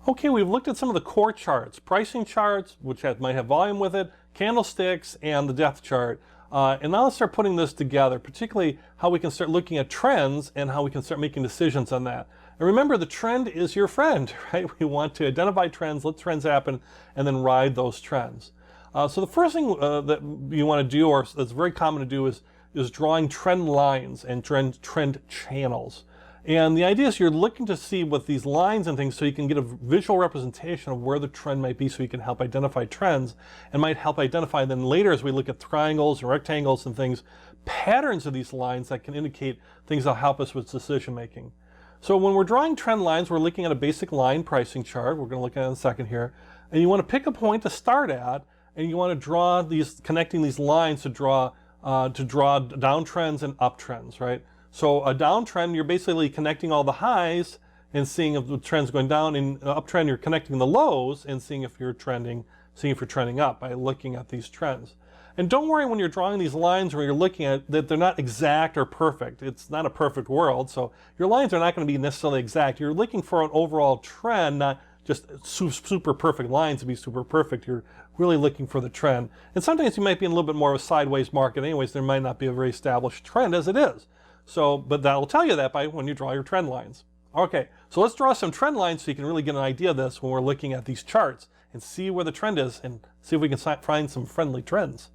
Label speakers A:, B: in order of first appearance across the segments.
A: Okay, we've looked at some of the core charts, pricing charts, which might have volume with it, candlesticks, and the depth chart. And now let's start putting this together, particularly how we can start looking at trends and how we can start making decisions on that. And remember, the trend is your friend, right? We want to identify trends, let trends happen, and then ride those trends. So the first thing that you want to do, or that's very common to do, is drawing trend lines and trend channels. And the idea is you're looking to see with these lines and things so you can get a visual representation of where the trend might be so you can help identify trends and might help identify then later as we look at triangles and rectangles and things, patterns of these lines that can indicate things that help us with decision making. So when we're drawing trend lines, we're looking at a basic line pricing chart. We're going to look at it in a second here. And you want to pick a point to start at, and you want to draw these, connecting these lines to draw downtrends and uptrends, right? So a downtrend, you're basically connecting all the highs and seeing if the trend's going down. In an uptrend, you're connecting the lows and seeing if you're trending up by looking at these trends. And don't worry when you're drawing these lines or you're looking at that they're not exact or perfect. It's not a perfect world, so your lines are not going to be necessarily exact. You're looking for an overall trend, not just super perfect lines to be super perfect. You're really looking for the trend. And sometimes you might be in a little bit more of a sideways market anyways. There might not be a very established trend as it is. So, but that'll tell you that by when you draw your trend lines. Okay, so let's draw some trend lines so you can really get an idea of this when we're looking at these charts and see where the trend is and see if we can find some friendly trends.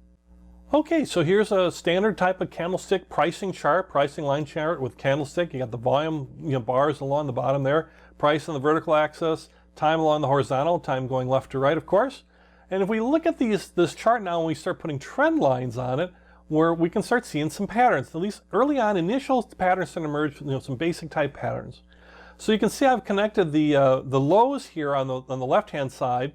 A: Okay, so here's a standard type of candlestick pricing chart, pricing line chart with candlestick. You got the volume, bars along the bottom there, price on the vertical axis, time along the horizontal, time going left to right, of course. And if we look at this chart now and we start putting trend lines on it, where we can start seeing some patterns. At least early on, initial patterns start to emerge, some basic type patterns. So you can see I've connected the lows here on the left-hand side.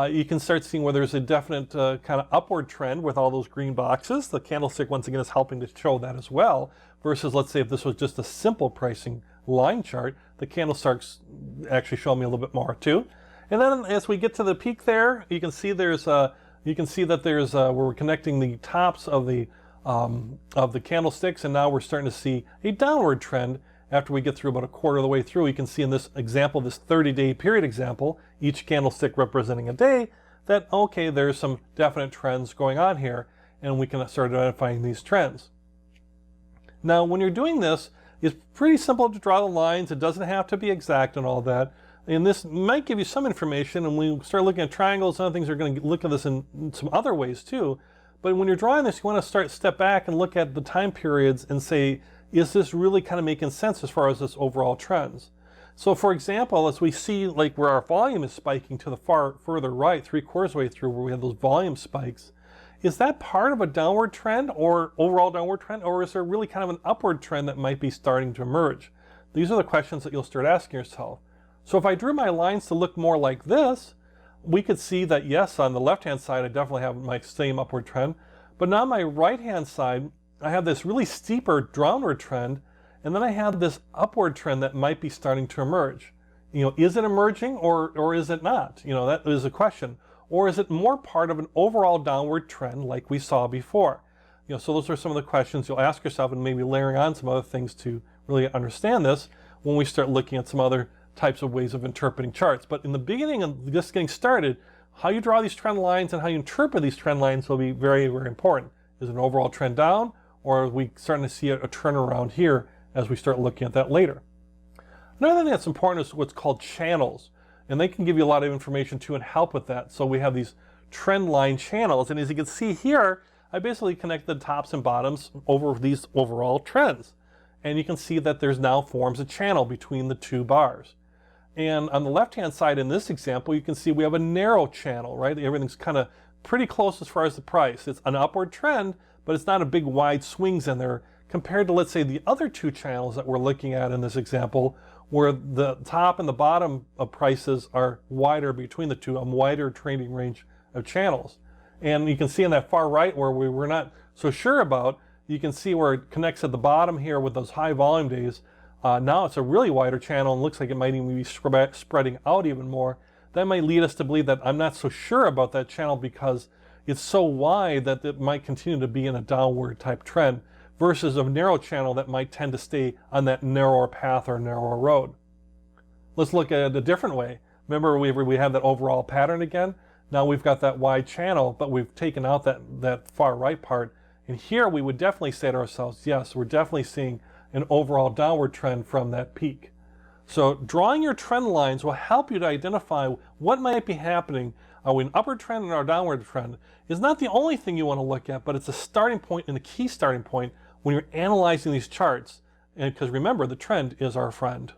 A: You can start seeing where there's a definite kind of upward trend with all those green boxes. The candlestick, once again, is helping to show that as well, versus, let's say, if this was just a simple pricing line chart, the candlesticks actually show me a little bit more too. And then as we get to the peak there, you can see that there's where we're connecting the tops of the candlesticks, and now we're starting to see a downward trend after we get through about a quarter of the way through. You can see in this example, this 30-day period example, each candlestick representing a day, that okay, there's some definite trends going on here, and we can start identifying these trends. Now, when you're doing this, it's pretty simple to draw the lines. It doesn't have to be exact and all that. And this might give you some information, and when we start looking at triangles and other things, we're going to look at this in some other ways too. But when you're drawing this, you want to step back and look at the time periods and say, is this really kind of making sense as far as this overall trends? So for example, as we see like where our volume is spiking to the further right, 3/4 of the way through where we have those volume spikes, is that part of a downward trend or overall downward trend, or is there really kind of an upward trend that might be starting to emerge? These are the questions that you'll start asking yourself. So if I drew my lines to look more like this, we could see that yes, on the left-hand side, I definitely have my same upward trend, but now on my right-hand side, I have this really steeper downward trend, and then I have this upward trend that might be starting to emerge. Is it emerging or is it not? That is a question. Or is it more part of an overall downward trend like we saw before? So those are some of the questions you'll ask yourself, and maybe layering on some other things to really understand this when we start looking at some other types of ways of interpreting charts. But in the beginning of just getting started, how you draw these trend lines and how you interpret these trend lines will be very, very important. Is it an overall trend down, or are we starting to see a turnaround here as we start looking at that later? Another thing that's important is what's called channels, and they can give you a lot of information too and help with that. So we have these trend line channels, and as you can see here, I basically connect the tops and bottoms over these overall trends. And you can see that there's now forms a channel between the two bars. And on the left-hand side in this example, you can see we have a narrow channel, right? Everything's kind of pretty close as far as the price. It's an upward trend, but it's not a big wide swings in there compared to, let's say, the other two channels that we're looking at in this example, where the top and the bottom of prices are wider between the two, a wider trading range of channels. And you can see on that far right where we were not so sure about, you can see where it connects at the bottom here with those high volume days. Now it's a really wider channel and looks like it might even be spreading out even more. That might lead us to believe that I'm not so sure about that channel because it's so wide that it might continue to be in a downward type trend versus a narrow channel that might tend to stay on that narrower path or narrower road. Let's look at it a different way. Remember we have that overall pattern again? Now we've got that wide channel, but we've taken out that far right part. And here we would definitely say to ourselves, yes, we're definitely seeing an overall downward trend from that peak. So drawing your trend lines will help you to identify what might be happening. Are we an upward trend or a downward trend? Is not the only thing you want to look at, but it's a starting point and a key starting point when you're analyzing these charts. And because remember, the trend is our friend.